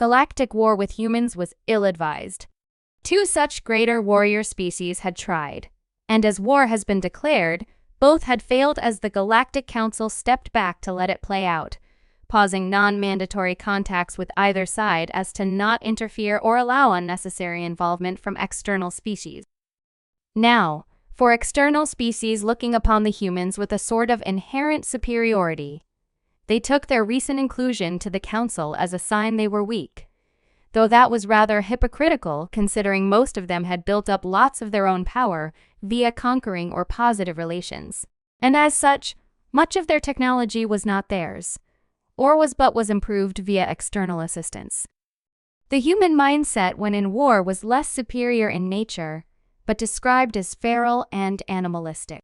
galactic war with humans was ill-advised. Two such greater warrior species had tried, and as war has been declared, both had failed as the Galactic Council stepped back to let it play out, pausing non-mandatory contacts with either side as to not interfere or allow unnecessary involvement from external species. Now, for external species looking upon the humans with a sort of inherent superiority, they took their recent inclusion to the Council as a sign they were weak, though that was rather hypocritical considering most of them had built up lots of their own power via conquering or positive relations, and as such, much of their technology was not theirs, or was improved via external assistance. The human mindset when in war was less superior in nature, but described as feral and animalistic.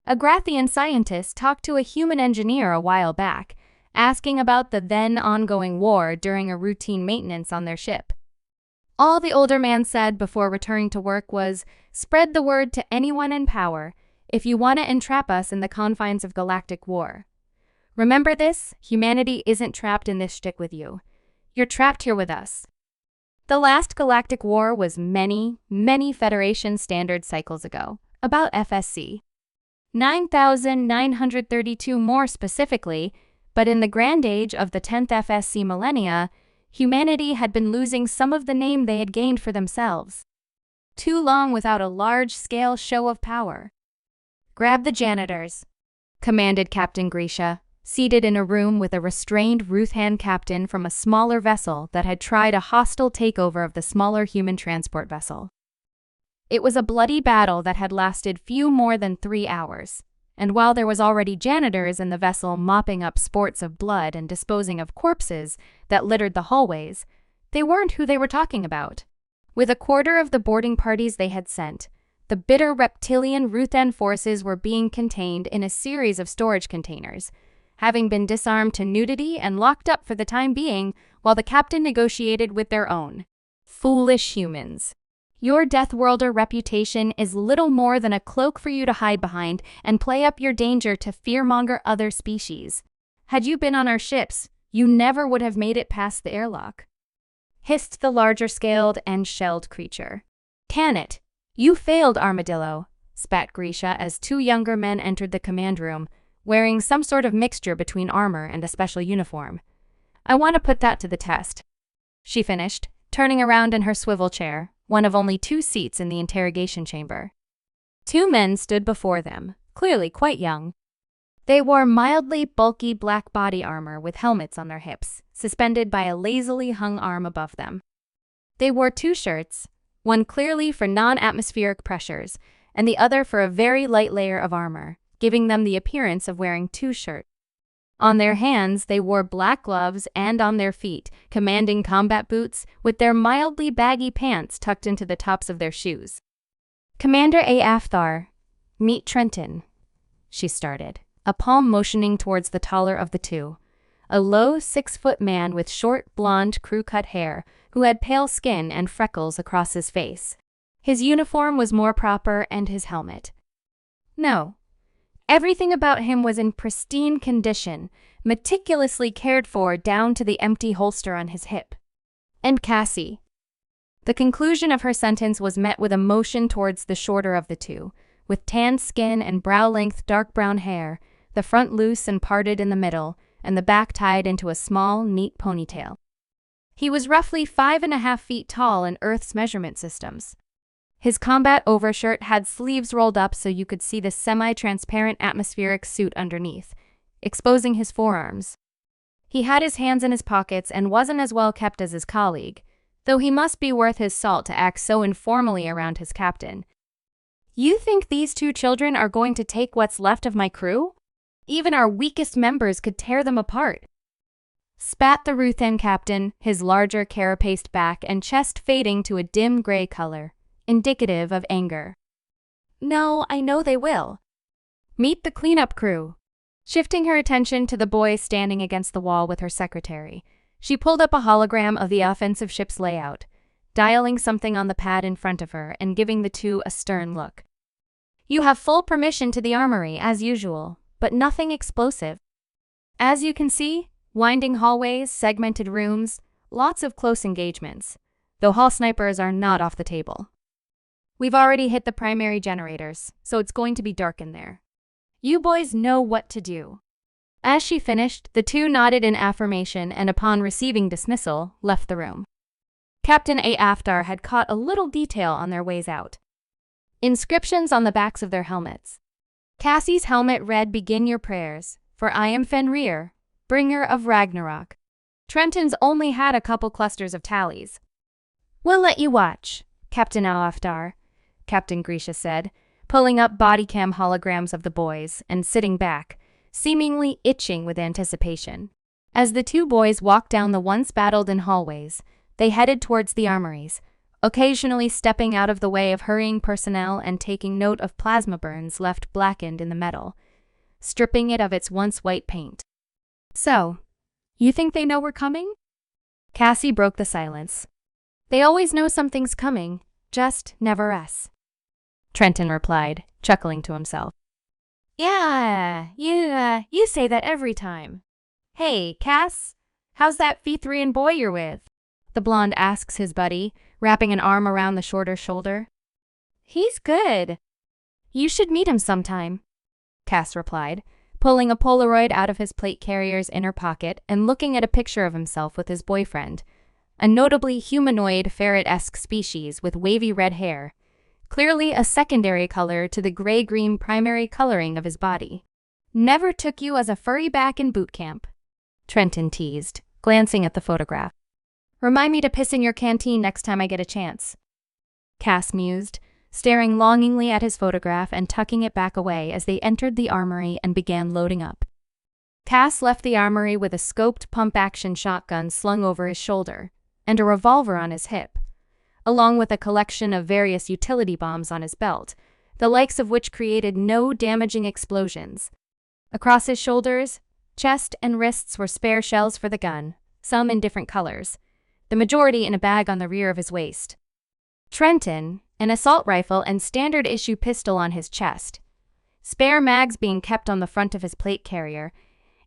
A Grathian scientist talked to a human engineer a while back, asking about the then ongoing war during a routine maintenance on their ship. All the older man said before returning to work was, "Spread the word to anyone in power if you want to entrap us in the confines of galactic war. Remember this, humanity isn't trapped in this shtick with you. You're trapped here with us." The last galactic war was many, many Federation standard cycles ago, about FSC 9,932 more specifically, but in the grand age of the 10th FSC millennia, humanity had been losing some of the name they had gained for themselves. Too long without a large-scale show of power. "Grab the janitors," commanded Captain Grisha, seated in a room with a restrained Ruthan captain from a smaller vessel that had tried a hostile takeover of the smaller human transport vessel. It was a bloody battle that had lasted few more than 3 hours, and while there was already janitors in the vessel mopping up sports of blood and disposing of corpses that littered the hallways, they weren't who they were talking about. With a quarter of the boarding parties they had sent, the bitter reptilian Ruthan forces were being contained in a series of storage containers, having been disarmed to nudity and locked up for the time being while the captain negotiated with their own. Foolish humans. Your Deathworlder reputation is little more than a cloak for you to hide behind and play up your danger to fearmonger other species. Had you been on our ships, you never would have made it past the airlock. Hissed the larger-scaled and shelled creature. "Can it? You failed, Armadillo," spat Grisha as two younger men entered the command room, wearing some sort of mixture between armor and a special uniform. "I want to put that to the test," she finished, turning around in her swivel chair, one of only 2 seats in the interrogation chamber. 2 men stood before them, clearly quite young. They wore mildly bulky black body armor with helmets on their hips, suspended by a lazily hung arm above them. They wore 2 shirts, one clearly for non-atmospheric pressures, and the other for a very light layer of armor, giving them the appearance of wearing 2 shirts. On their hands, they wore black gloves, and on their feet, commanding combat boots with their mildly baggy pants tucked into the tops of their shoes. "Commander A. Afthar, meet Trenton," she started, a palm motioning towards the taller of the 2, a low 6-foot man with short, blonde, crew-cut hair, who had pale skin and freckles across his face. His uniform was more proper and his helmet. No. Everything about him was in pristine condition, meticulously cared for down to the empty holster on his hip. "And Cassie." The conclusion of her sentence was met with a motion towards the shorter of the 2, with tanned skin and brow-length dark brown hair, the front loose and parted in the middle, and the back tied into a small, neat ponytail. He was roughly 5.5 feet tall in Earth's measurement systems. His combat overshirt had sleeves rolled up so you could see the semi-transparent atmospheric suit underneath, exposing his forearms. He had his hands in his pockets and wasn't as well kept as his colleague, though he must be worth his salt to act so informally around his captain. "You think these 2 children are going to take what's left of my crew? Even our weakest members could tear them apart," spat the Ruthan captain, his larger carapaced back and chest fading to a dim gray color, indicative of anger. "No, I know they will. Meet the cleanup crew." Shifting her attention to the boy standing against the wall with her secretary, she pulled up a hologram of the offensive ship's layout, dialing something on the pad in front of her and giving the 2 a stern look. "You have full permission to the armory, as usual, but nothing explosive. As you can see, winding hallways, segmented rooms, lots of close engagements, though hall snipers are not off the table. We've already hit the primary generators, so it's going to be dark in there. You boys know what to do." As she finished, the two nodded in affirmation and upon receiving dismissal, left the room. Captain A. Aftar had caught a little detail on their ways out. Inscriptions on the backs of their helmets. Cassie's helmet read, "Begin your prayers, for I am Fenrir, bringer of Ragnarok." Trenton's only had a couple clusters of tallies. "We'll let you watch, Captain Al Aftar," Captain Grisha said, pulling up bodycam holograms of the boys and sitting back, seemingly itching with anticipation. As the two boys walked down the once battled-in hallways, they headed towards the armories, occasionally stepping out of the way of hurrying personnel and taking note of plasma burns left blackened in the metal, stripping it of its once white paint. "So, you think they know we're coming?" Cassie broke the silence. "They always know something's coming, just never us," Trenton replied, chuckling to himself. Yeah, you say that every time." "Hey, Cass, how's that Feethrian boy you're with?" the blonde asks his buddy, wrapping an arm around the shorter shoulder. "He's good. You should meet him sometime," Cass replied, pulling a Polaroid out of his plate carrier's inner pocket and looking at a picture of himself with his boyfriend, a notably humanoid ferret-esque species with wavy red hair, clearly a secondary color to the gray-green primary coloring of his body. "Never took you as a furry back in boot camp," Trenton teased, glancing at the photograph. "Remind me to piss in your canteen next time I get a chance," Cass mused, staring longingly at his photograph and tucking it back away as they entered the armory and began loading up. Cass left the armory with a scoped pump-action shotgun slung over his shoulder and a revolver on his hip, along with a collection of various utility bombs on his belt, the likes of which created no damaging explosions. Across his shoulders, chest, and wrists were spare shells for the gun, some in different colors, the majority in a bag on the rear of his waist. Trenton, an assault rifle and standard-issue pistol on his chest, spare mags being kept on the front of his plate carrier,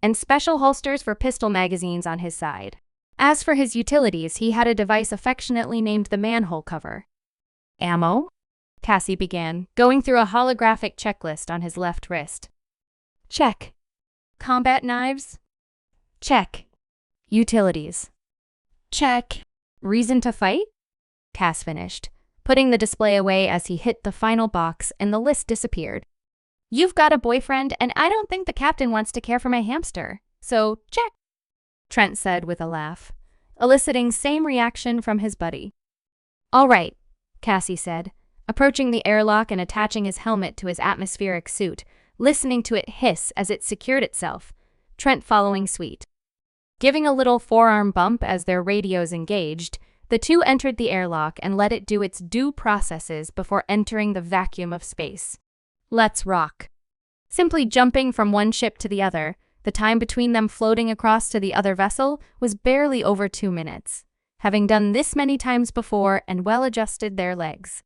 and special holsters for pistol magazines on his side. As for his utilities, he had a device affectionately named the manhole cover. "Ammo?" Cassie began, going through a holographic checklist on his left wrist. "Check." "Combat knives?" "Check." "Utilities?" "Check." "Reason to fight?" Cass finished, putting the display away as he hit the final box and the list disappeared. "You've got a boyfriend, and I don't think the captain wants to care for my hamster, so check," Trent said with a laugh, eliciting same reaction from his buddy. "All right," Cassie said, approaching the airlock and attaching his helmet to his atmospheric suit, listening to it hiss as it secured itself, Trent following suit. Giving a little forearm bump as their radios engaged, the two entered the airlock and let it do its due processes before entering the vacuum of space. Let's rock. Simply jumping from one ship to the other, the time between them floating across to the other vessel was barely over 2 minutes, having done this many times before and well adjusted their legs.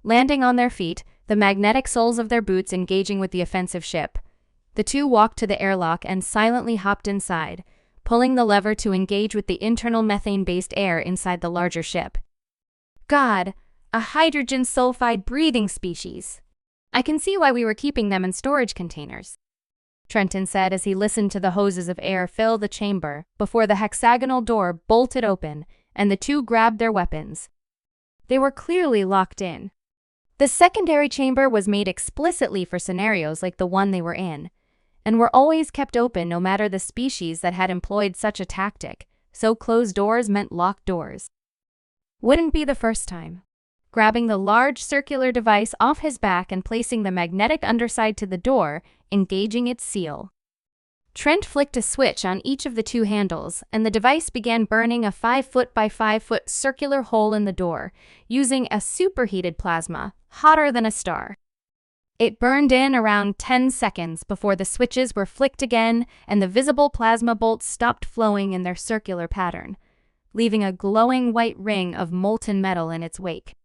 Landing on their feet, the magnetic soles of their boots engaging with the offensive ship, the two walked to the airlock and silently hopped inside, pulling the lever to engage with the internal methane-based air inside the larger ship. "God, a hydrogen sulfide breathing species. I can see why we were keeping them in storage containers," Trenton said as he listened to the hoses of air fill the chamber before the hexagonal door bolted open and the two grabbed their weapons. They were clearly locked in. The secondary chamber was made explicitly for scenarios like the one they were in, and were always kept open no matter the species that had employed such a tactic, so closed doors meant locked doors. Wouldn't be the first time. Grabbing the large circular device off his back and placing the magnetic underside to the door, engaging its seal. Trent flicked a switch on each of the two handles, and the device began burning a 5-foot by 5-foot circular hole in the door, using a superheated plasma, hotter than a star. It burned in around 10 seconds before the switches were flicked again and the visible plasma bolts stopped flowing in their circular pattern, leaving a glowing white ring of molten metal in its wake.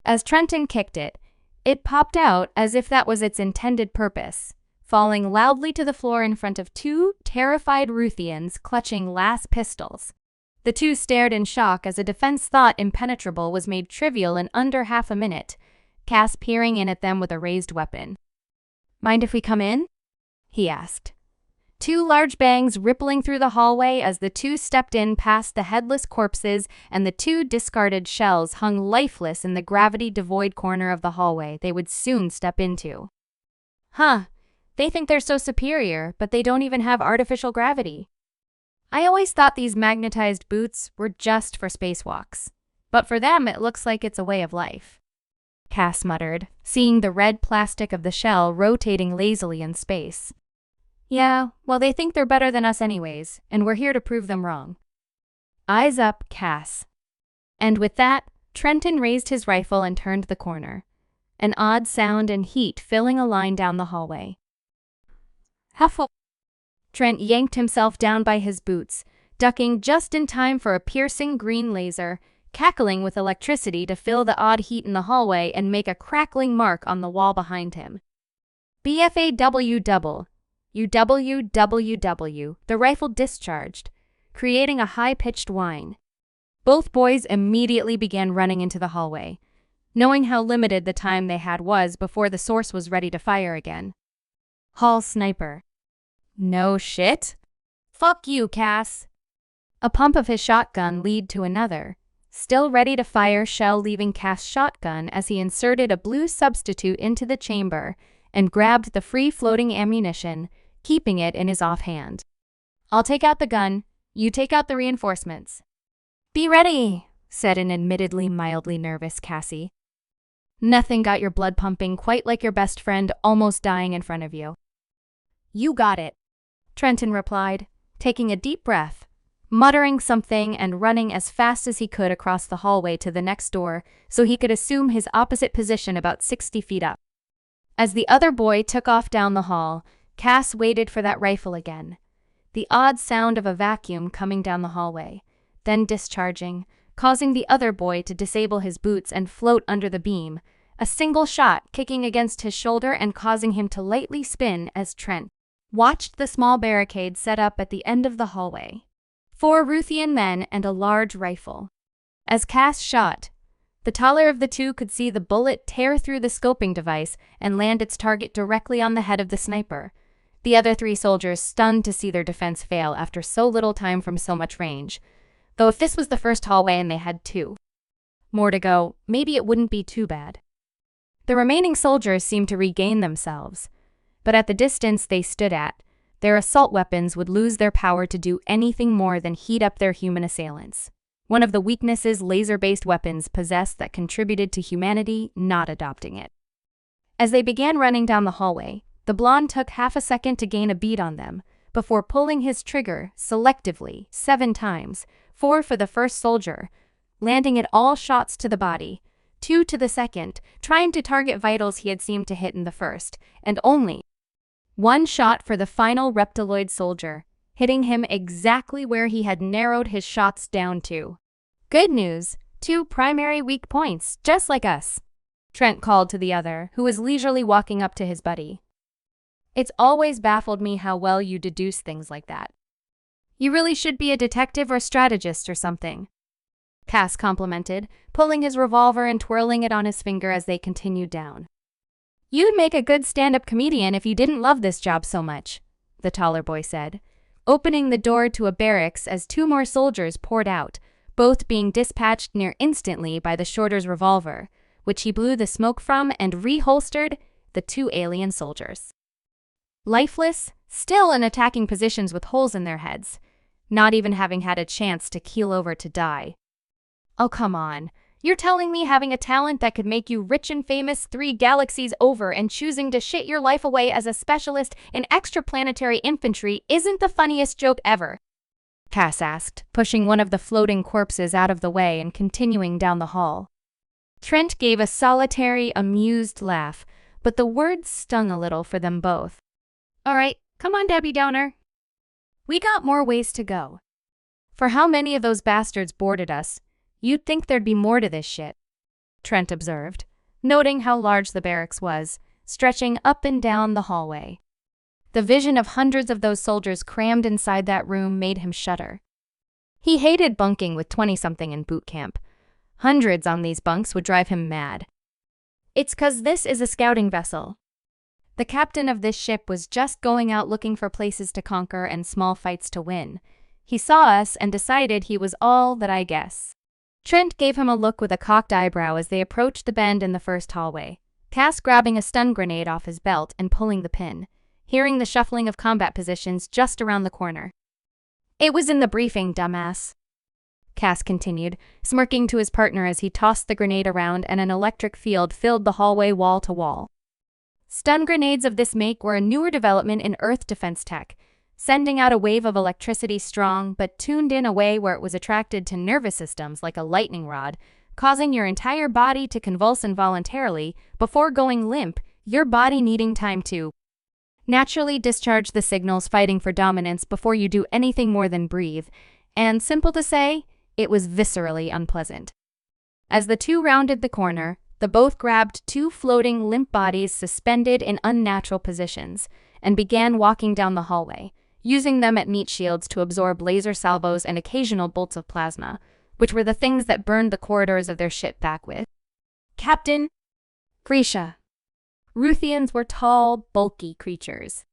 As Trenton kicked it, it popped out as if that was its intended purpose, falling loudly to the floor in front of two terrified Ruthians clutching last pistols. The two stared in shock as a defense thought impenetrable was made trivial in under half a minute, Cass peering in at them with a raised weapon. "Mind if we come in?" he asked. Two large bangs rippling through the hallway as the two stepped in past the headless corpses, and the two discarded shells hung lifeless in the gravity-devoid corner of the hallway they would soon step into. "Huh, they think they're so superior, but they don't even have artificial gravity. I always thought these magnetized boots were just for spacewalks, but for them it looks like it's a way of life," Cass muttered, seeing the red plastic of the shell rotating lazily in space. "Yeah, well, they think they're better than us anyways, and we're here to prove them wrong." "Eyes up, Cass." And with that, Trenton raised his rifle and turned the corner, an odd sound and heat filling a line down the hallway. "Huffle." Trent yanked himself down by his boots, ducking just in time for a piercing green laser, cackling with electricity to fill the odd heat in the hallway and make a crackling mark on the wall behind him. "BFAW double. UWWW," the rifle discharged, creating a high-pitched whine. Both boys immediately began running into the hallway, knowing how limited the time they had was before the source was ready to fire again. Hall sniper. "No shit? Fuck you, Cass." A pump of his shotgun led to another, still ready to fire shell leaving Cass' shotgun as he inserted a blue substitute into the chamber and grabbed the free-floating ammunition, keeping it in his offhand. "I'll take out the gun, you take out the reinforcements." "Be ready," said an admittedly mildly nervous Cassie. "Nothing got your blood pumping quite like your best friend almost dying in front of you." "You got it," Trenton replied, taking a deep breath, muttering something and running as fast as he could across the hallway to the next door so he could assume his opposite position about 60 feet up. As the other boy took off down the hall, Cass waited for that rifle again, the odd sound of a vacuum coming down the hallway, then discharging, causing the other boy to disable his boots and float under the beam, a single shot kicking against his shoulder and causing him to lightly spin as Trent watched the small barricade set up at the end of the hallway. 4 Ruthian men and a large rifle. As Cass shot, the taller of the two could see the bullet tear through the scoping device and land its target directly on the head of the sniper, the other 3 soldiers stunned to see their defense fail after so little time from so much range. Though if this was the first hallway and they had 2 more to go, maybe it wouldn't be too bad. The remaining soldiers seemed to regain themselves, but at the distance they stood at, their assault weapons would lose their power to do anything more than heat up their human assailants, one of the weaknesses laser-based weapons possessed that contributed to humanity not adopting it. As they began running down the hallway, the blonde took half a second to gain a bead on them, before pulling his trigger selectively 7 times, 4 for the first soldier, landing it all shots to the body, 2 to the second, trying to target vitals he had seemed to hit in the first, and only 1 shot for the final reptiloid soldier, hitting him exactly where he had narrowed his shots down to. "Good news, 2 primary weak points, just like us," Trent called to the other, who was leisurely walking up to his buddy. "It's always baffled me how well you deduce things like that. You really should be a detective or strategist or something," Cass complimented, pulling his revolver and twirling it on his finger as they continued down. "You'd make a good stand-up comedian if you didn't love this job so much," the taller boy said, opening the door to a barracks as 2 more soldiers poured out, both being dispatched near instantly by the shorter's revolver, which he blew the smoke from and reholstered the 2 alien soldiers. Lifeless, still in attacking positions with holes in their heads, not even having had a chance to keel over to die. "Oh, come on. You're telling me having a talent that could make you rich and famous 3 galaxies over and choosing to shit your life away as a specialist in extraplanetary infantry isn't the funniest joke ever?" Cass asked, pushing one of the floating corpses out of the way and continuing down the hall. Trent gave a solitary, amused laugh, but the words stung a little for them both. "All right, come on, Debbie Downer. We got more ways to go. For how many of those bastards boarded us, you'd think there'd be more to this shit," Trent observed, noting how large the barracks was, stretching up and down the hallway. The vision of hundreds of those soldiers crammed inside that room made him shudder. He hated bunking with 20-something in boot camp. Hundreds on these bunks would drive him mad. It's 'cause this is a scouting vessel. The captain of this ship was just going out looking for places to conquer and small fights to win. He saw us and decided he was all that, I guess. Trent gave him a look with a cocked eyebrow as they approached the bend in the first hallway, Cass grabbing a stun grenade off his belt and pulling the pin, hearing the shuffling of combat positions just around the corner. It was in the briefing, dumbass, Cass continued, smirking to his partner as he tossed the grenade around and an electric field filled the hallway wall to wall. Stun grenades of this make were a newer development in Earth defense tech, sending out a wave of electricity strong but tuned in a way where it was attracted to nervous systems like a lightning rod, causing your entire body to convulse involuntarily before going limp, your body needing time to naturally discharge the signals fighting for dominance before you do anything more than breathe, and simple to say, it was viscerally unpleasant. As the two rounded the corner, the both grabbed two floating limp bodies suspended in unnatural positions and began walking down the hallway, using them at meat shields to absorb laser salvos and occasional bolts of plasma, which were the things that burned the corridors of their ship back with. Captain Grisha. Ruthians were tall, bulky creatures.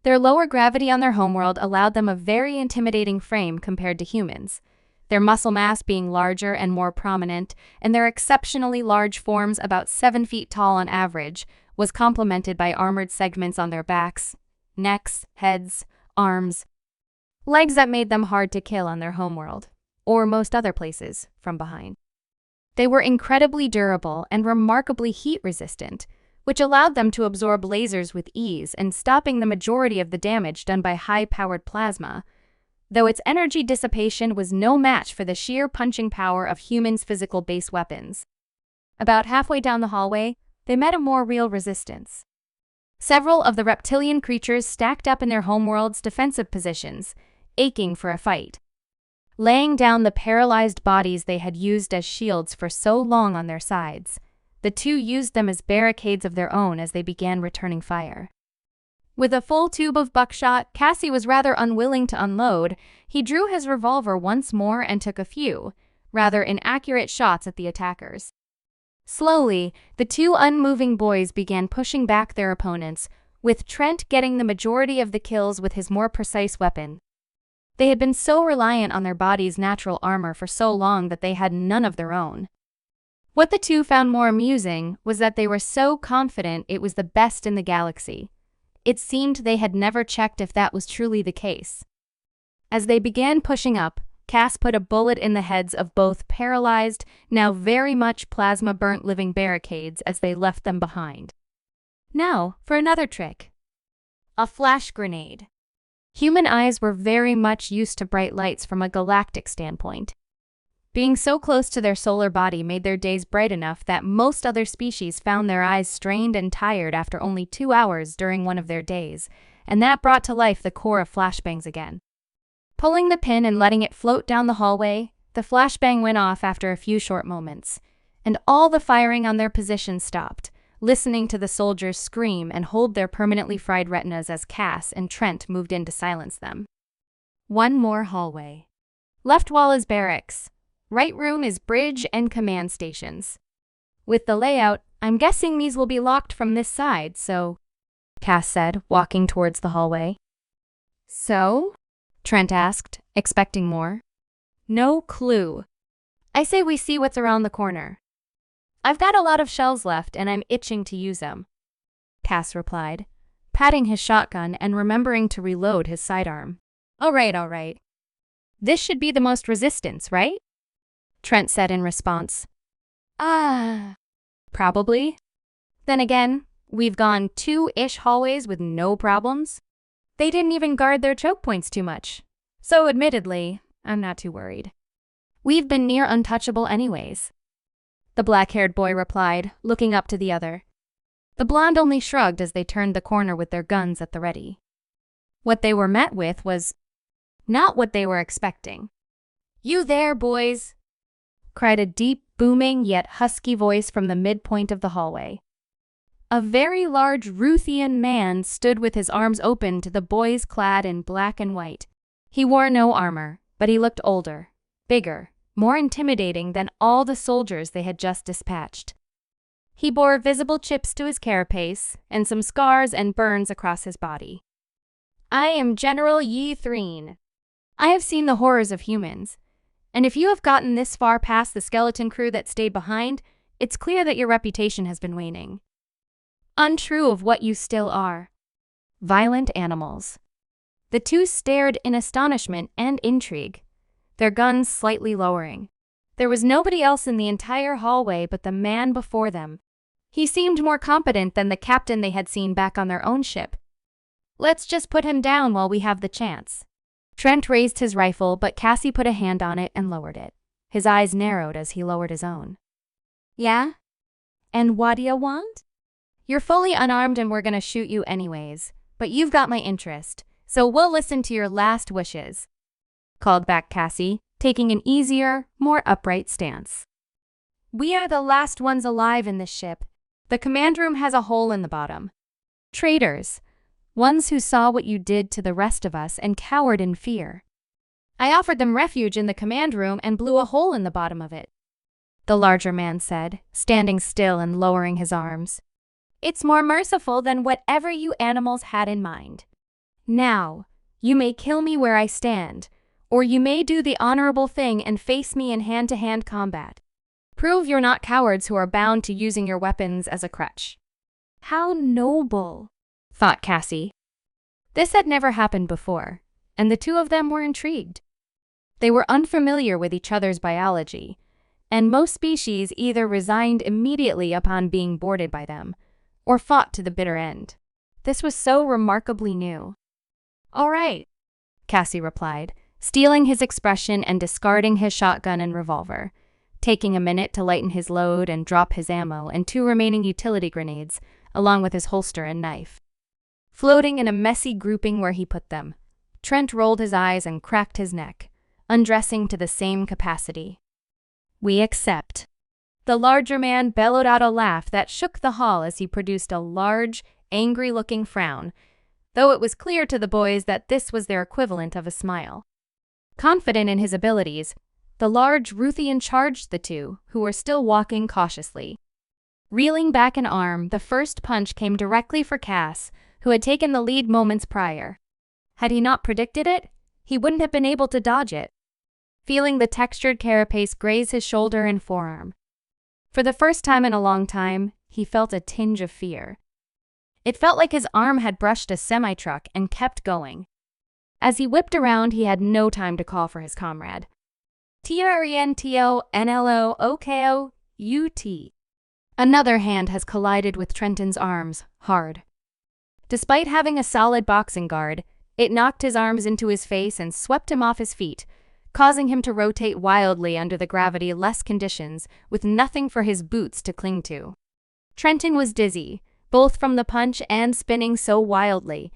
Their lower gravity on their homeworld allowed them a very intimidating frame compared to humans, their muscle mass being larger and more prominent, and their exceptionally large forms, about 7 feet tall on average, was complemented by armored segments on their backs, necks, heads, arms, legs that made them hard to kill on their homeworld, or most other places, from behind. They were incredibly durable and remarkably heat-resistant, which allowed them to absorb lasers with ease and stopping the majority of the damage done by high-powered plasma, though its energy dissipation was no match for the sheer punching power of humans' physical base weapons. About halfway down the hallway, they met a more real resistance. Several of the reptilian creatures stacked up in their homeworld's defensive positions, aching for a fight. Laying down the paralyzed bodies they had used as shields for so long on their sides, the two used them as barricades of their own as they began returning fire. With a full tube of buckshot Cassie was rather unwilling to unload, he drew his revolver once more and took a few, rather inaccurate shots at the attackers. Slowly, the two unmoving boys began pushing back their opponents, with Trent getting the majority of the kills with his more precise weapon. They had been so reliant on their body's natural armor for so long that they had none of their own. What the two found more amusing was that they were so confident it was the best in the galaxy. It seemed they had never checked if that was truly the case. As they began pushing up, Cass put a bullet in the heads of both paralyzed, now very much plasma-burnt living barricades as they left them behind. Now, for another trick. A flash grenade. Human eyes were very much used to bright lights from a galactic standpoint. Being so close to their solar body made their days bright enough that most other species found their eyes strained and tired after only 2 hours during one of their days, and that brought to life the core of flashbangs again. Pulling the pin and letting it float down the hallway, the flashbang went off after a few short moments, and all the firing on their position stopped, listening to the soldiers scream and hold their permanently fried retinas as Cass and Trent moved in to silence them. One more hallway. Left wall is barracks. Right room is bridge and command stations. With the layout, I'm guessing these will be locked from this side, so, Cass said, walking towards the hallway. So? Trent asked, expecting more. No clue. I say we see what's around the corner. I've got a lot of shells left and I'm itching to use them, Cass replied, patting his shotgun and remembering to reload his sidearm. All right. This should be the most resistance, right? Trent said in response. Probably. Then again, we've gone 2-ish hallways with no problems. They didn't even guard their choke points too much. So admittedly, I'm not too worried. We've been near untouchable anyways, the black-haired boy replied, looking up to the other. The blonde only shrugged as they turned the corner with their guns at the ready. What they were met with was not what they were expecting. You there, boys? Cried a deep, booming yet husky voice from the midpoint of the hallway. A very large Ruthian man stood with his arms open to the boys clad in black and white. He wore no armor, but he looked older, bigger, more intimidating than all the soldiers they had just dispatched. He bore visible chips to his carapace and some scars and burns across his body. I am General Yi Threen. I have seen the horrors of humans, and if you have gotten this far past the skeleton crew that stayed behind, it's clear that your reputation has been waning. Untrue of what you still are. Violent animals. The two stared in astonishment and intrigue, their guns slightly lowering. There was nobody else in the entire hallway but the man before them. He seemed more competent than the captain they had seen back on their own ship. Let's just put him down while we have the chance. Trent raised his rifle, but Cassie put a hand on it and lowered it. His eyes narrowed as he lowered his own. Yeah? And what do you want? You're fully unarmed and we're gonna shoot you anyways, but you've got my interest, so we'll listen to your last wishes, called back Cassie, taking an easier, more upright stance. We are the last ones alive in this ship. The command room has a hole in the bottom. Traitors. Ones who saw what you did to the rest of us and cowered in fear. I offered them refuge in the command room and blew a hole in the bottom of it, the larger man said, standing still and lowering his arms. It's more merciful than whatever you animals had in mind. Now, you may kill me where I stand, or you may do the honorable thing and face me in hand-to-hand combat. Prove you're not cowards who are bound to using your weapons as a crutch. How noble, thought Cassie. This had never happened before, and the two of them were intrigued. They were unfamiliar with each other's biology, and most species either resigned immediately upon being boarded by them, or fought to the bitter end. This was so remarkably new. All right, Cassie replied, stealing his expression and discarding his shotgun and revolver, taking a minute to lighten his load and drop his ammo and 2 remaining utility grenades, along with his holster and knife. Floating in a messy grouping where he put them, Trent rolled his eyes and cracked his neck, undressing to the same capacity. We accept. The larger man bellowed out a laugh that shook the hall as he produced a large, angry-looking frown, though it was clear to the boys that this was their equivalent of a smile. Confident in his abilities, the large Ruthian charged the two, who were still walking cautiously. Reeling back an arm, the first punch came directly for Cass, who had taken the lead moments prior. Had he not predicted it, he wouldn't have been able to dodge it. Feeling the textured carapace graze his shoulder and forearm. For the first time in a long time, he felt a tinge of fear. It felt like his arm had brushed a semi-truck and kept going. As he whipped around, he had no time to call for his comrade. TRENTONLOOKOUT. Another hand has collided with Trenton's arms, hard. Despite having a solid boxing guard, it knocked his arms into his face and swept him off his feet, causing him to rotate wildly under the gravity-less conditions with nothing for his boots to cling to. Trenton was dizzy, both from the punch and spinning so wildly,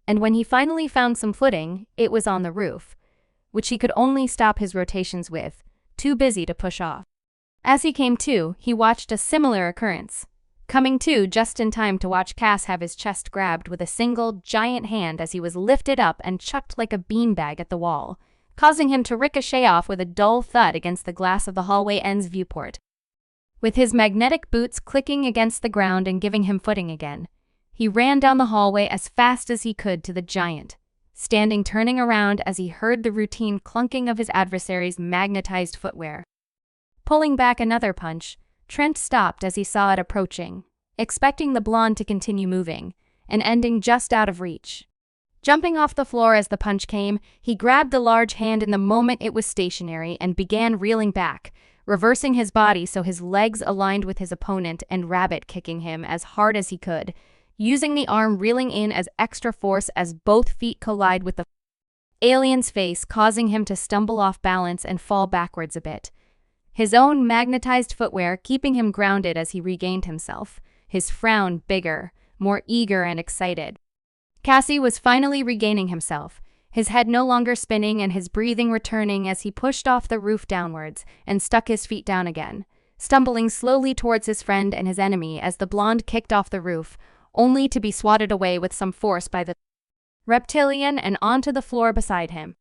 and when he finally found some footing, it was on the roof, which he could only stop his rotations with, too busy to push off. As he came to, he watched a similar occurrence, coming to just in time to watch Cass have his chest grabbed with a single, giant hand as he was lifted up and chucked like a beanbag at the wall, causing him to ricochet off with a dull thud against the glass of the hallway end's viewport. With his magnetic boots clicking against the ground and giving him footing again, he ran down the hallway as fast as he could to the giant, turning around as he heard the routine clunking of his adversary's magnetized footwear. Pulling back another punch, Trent stopped as he saw it approaching, expecting the blonde to continue moving, and ending just out of reach. Jumping off the floor as the punch came, he grabbed the large hand in the moment it was stationary and began reeling back, reversing his body so his legs aligned with his opponent and rabbit-kicking him as hard as he could, using the arm reeling in as extra force as both feet collide with the alien's face, causing him to stumble off balance and fall backwards a bit. His own magnetized footwear keeping him grounded as he regained himself, his frown bigger, more eager and excited. Cassie was finally regaining himself, his head no longer spinning and his breathing returning as he pushed off the roof downwards and stuck his feet down again, stumbling slowly towards his friend and his enemy as the blonde kicked off the roof, only to be swatted away with some force by the reptilian and onto the floor beside him.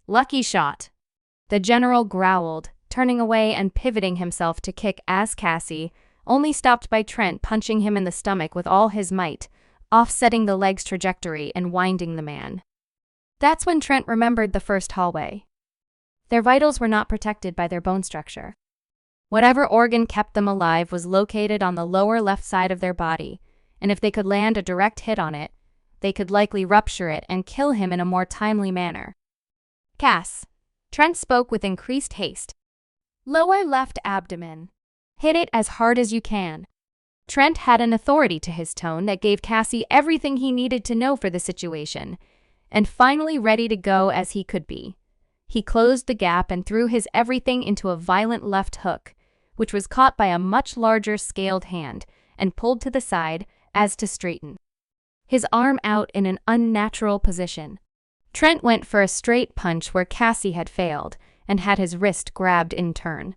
Lucky shot. The general growled, turning away and pivoting himself to kick as Cassie, only stopped by Trent punching him in the stomach with all his might, offsetting the leg's trajectory and winding the man. That's when Trent remembered the first hallway. Their vitals were not protected by their bone structure. Whatever organ kept them alive was located on the lower left side of their body, and if they could land a direct hit on it, they could likely rupture it and kill him in a more timely manner. Cass. Trent spoke with increased haste. Lower left abdomen. Hit it as hard as you can. Trent had an authority to his tone that gave Cassie everything he needed to know for the situation, and finally ready to go as he could be. He closed the gap and threw his everything into a violent left hook, which was caught by a much larger scaled hand and pulled to the side as to straighten. His arm out in an unnatural position. Trent went for a straight punch where Cassie had failed and had his wrist grabbed in turn.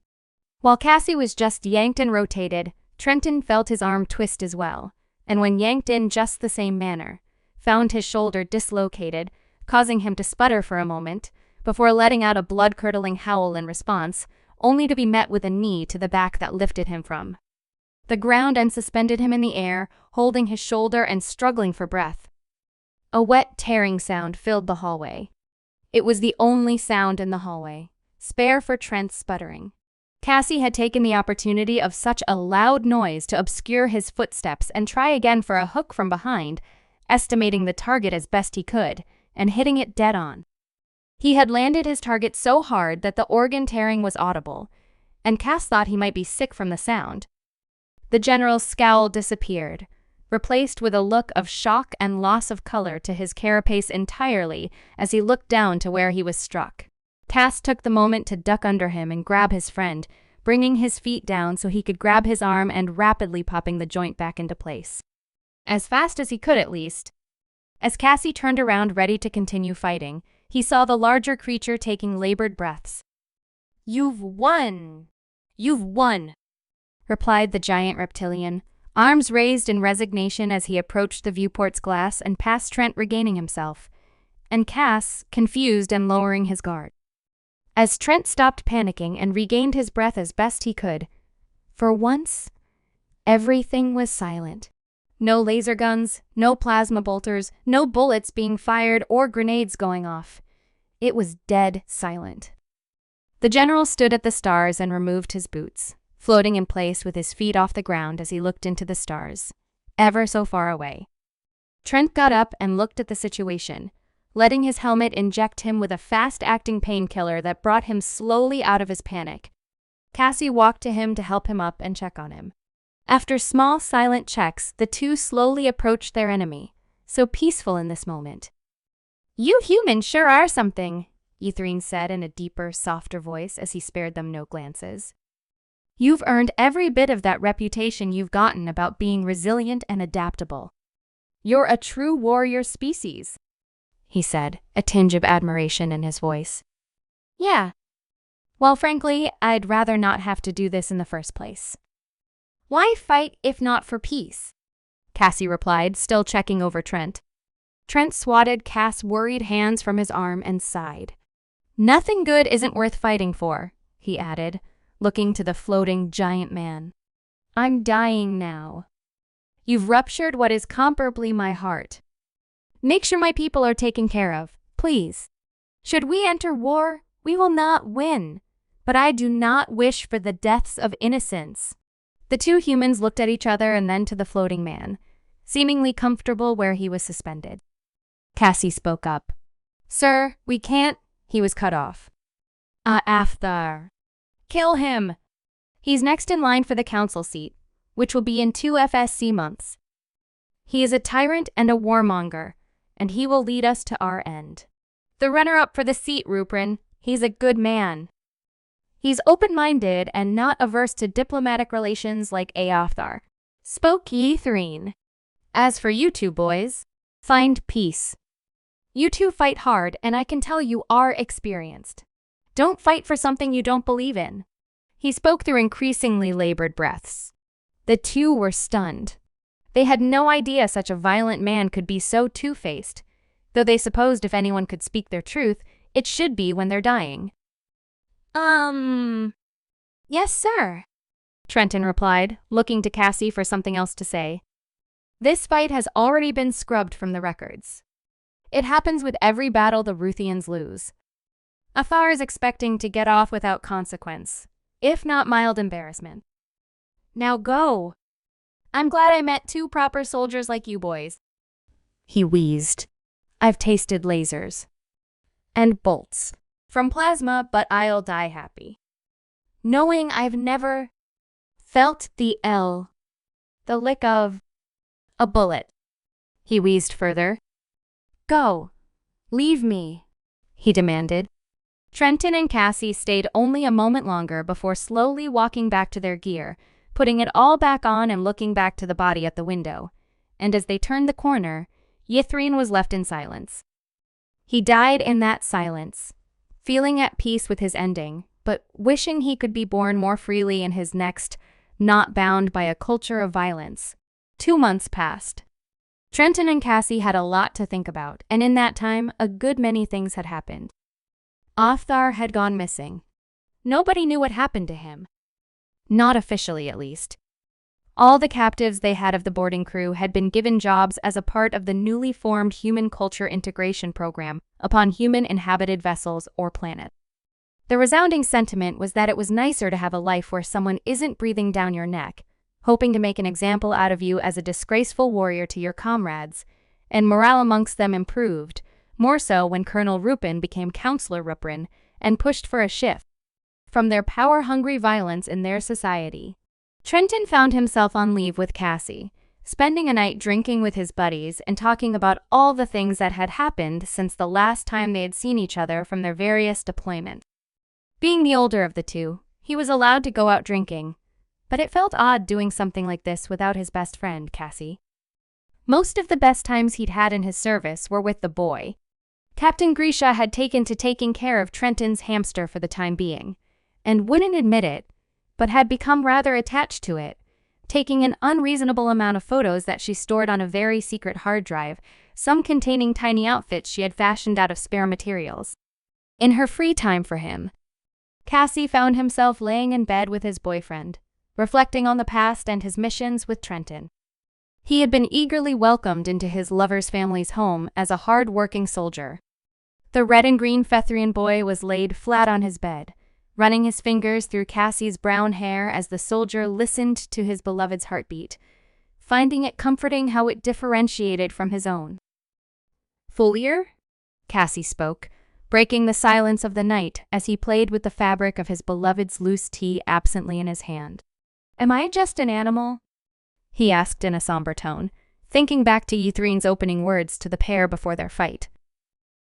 While Cassie was just yanked and rotated, Trenton felt his arm twist as well, and when yanked in just the same manner, found his shoulder dislocated, causing him to sputter for a moment, before letting out a blood-curdling howl in response, only to be met with a knee to the back that lifted him from the ground and suspended him in the air, holding his shoulder and struggling for breath. A wet, tearing sound filled the hallway. It was the only sound in the hallway, spare for Trent's sputtering. Cassie had taken the opportunity of such a loud noise to obscure his footsteps and try again for a hook from behind, estimating the target as best he could, and hitting it dead on. He had landed his target so hard that the organ tearing was audible, and Cass thought he might be sick from the sound. The general's scowl disappeared, replaced with a look of shock and loss of color to his carapace entirely as he looked down to where he was struck. Cass took the moment to duck under him and grab his friend, bringing his feet down so he could grab his arm and rapidly popping the joint back into place. As fast as he could, at least. As Cassie turned around ready to continue fighting, he saw the larger creature taking labored breaths. "You've won! You've won!" replied the giant reptilian, arms raised in resignation as he approached the viewport's glass and passed Trent regaining himself, and Cass, confused and lowering his guard. As Trent stopped panicking and regained his breath as best he could, for once, everything was silent. No laser guns, no plasma bolters, no bullets being fired or grenades going off. It was dead silent. The general stood at the stars and removed his boots, floating in place with his feet off the ground as he looked into the stars, ever so far away. Trent got up and looked at the situation, letting his helmet inject him with a fast-acting painkiller that brought him slowly out of his panic. Cassie walked to him to help him up and check on him. After small, silent checks, the two slowly approached their enemy, so peaceful in this moment. "You humans sure are something," Etherine said in a deeper, softer voice as he spared them no glances. "You've earned every bit of that reputation you've gotten about being resilient and adaptable. You're a true warrior species," he said, a tinge of admiration in his voice. "Yeah. Well, frankly, I'd rather not have to do this in the first place." "Why fight if not for peace?" Cassie replied, still checking over Trent. Trent swatted Cass' worried hands from his arm and sighed. "Nothing good isn't worth fighting for," he added, looking to the floating giant man. "I'm dying now. You've ruptured what is comparably my heart. Make sure my people are taken care of, please. Should we enter war, we will not win, but I do not wish for the deaths of innocents." The two humans looked at each other and then to the floating man, seemingly comfortable where he was suspended. Cassie spoke up. "Sir, we can't—" He was cut off. After. Kill him! He's next in line for the council seat, which will be in 2 FSC months. He is a tyrant and a warmonger, and he will lead us to our end. The runner-up for the seat, Ruprin, he's a good man. He's open-minded and not averse to diplomatic relations like Aothar," spoke Ythrine. "As for you two boys, find peace. You two fight hard, and I can tell you are experienced. Don't fight for something you don't believe in." He spoke through increasingly labored breaths. The two were stunned. They had no idea such a violent man could be so two-faced, though they supposed if anyone could speak their truth, it should be when they're dying. Yes, sir, Trenton replied, looking to Cassie for something else to say. This fight has already been scrubbed from the records. It happens with every battle the Ruthians lose. Athar is expecting to get off without consequence, if not mild embarrassment. Now go. I'm glad I met two proper soldiers like you boys. He wheezed. I've tasted lasers. And bolts. From plasma, but I'll die happy. Knowing I've never felt the lick of a bullet. He wheezed further. Go. Leave me, he demanded. Trenton and Cassie stayed only a moment longer before slowly walking back to their gear, putting it all back on and looking back to the body at the window. And as they turned the corner, Ythrien was left in silence. He died in that silence, feeling at peace with his ending, but wishing he could be born more freely in his next, not bound by a culture of violence. 2 months passed. Trenton and Cassie had a lot to think about, and in that time, a good many things had happened. Athar had gone missing. Nobody knew what happened to him. Not officially, at least. All the captives they had of the boarding crew had been given jobs as a part of the newly formed Human Culture Integration Program upon human-inhabited vessels or planet. The resounding sentiment was that it was nicer to have a life where someone isn't breathing down your neck, hoping to make an example out of you as a disgraceful warrior to your comrades, and morale amongst them improved, more so when Colonel Rupin became Counselor Rupin and pushed for a shift from their power-hungry violence in their society. Trenton found himself on leave with Cassie, spending a night drinking with his buddies and talking about all the things that had happened since the last time they had seen each other from their various deployments. Being the older of the two, he was allowed to go out drinking, but it felt odd doing something like this without his best friend, Cassie. Most of the best times he'd had in his service were with the boy. Captain Grisha had taken to taking care of Trenton's hamster for the time being, and wouldn't admit it, but had become rather attached to it, taking an unreasonable amount of photos that she stored on a very secret hard drive, some containing tiny outfits she had fashioned out of spare materials. In her free time for him, Cassie found himself laying in bed with his boyfriend, reflecting on the past and his missions with Trenton. He had been eagerly welcomed into his lover's family's home as a hard-working soldier. The red and green Fethrian boy was laid flat on his bed, running his fingers through Cassie's brown hair as the soldier listened to his beloved's heartbeat, finding it comforting how it differentiated from his own. "Folier?" Cassie spoke, breaking the silence of the night as he played with the fabric of his beloved's loose tee absently in his hand. "Am I just an animal?" he asked in a somber tone, thinking back to Ythrien's opening words to the pair before their fight.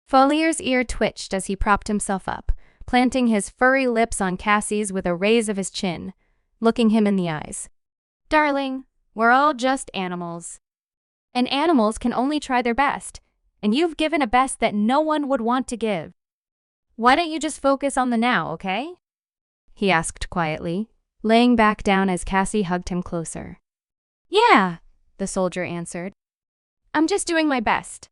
Folier's ear twitched as he propped himself up, planting his furry lips on Cassie's with a raise of his chin, looking him in the eyes. "Darling, we're all just animals. And animals can only try their best, and you've given a best that no one would want to give. Why don't you just focus on the now, okay?" he asked quietly, laying back down as Cassie hugged him closer. "Yeah," the soldier answered. "I'm just doing my best.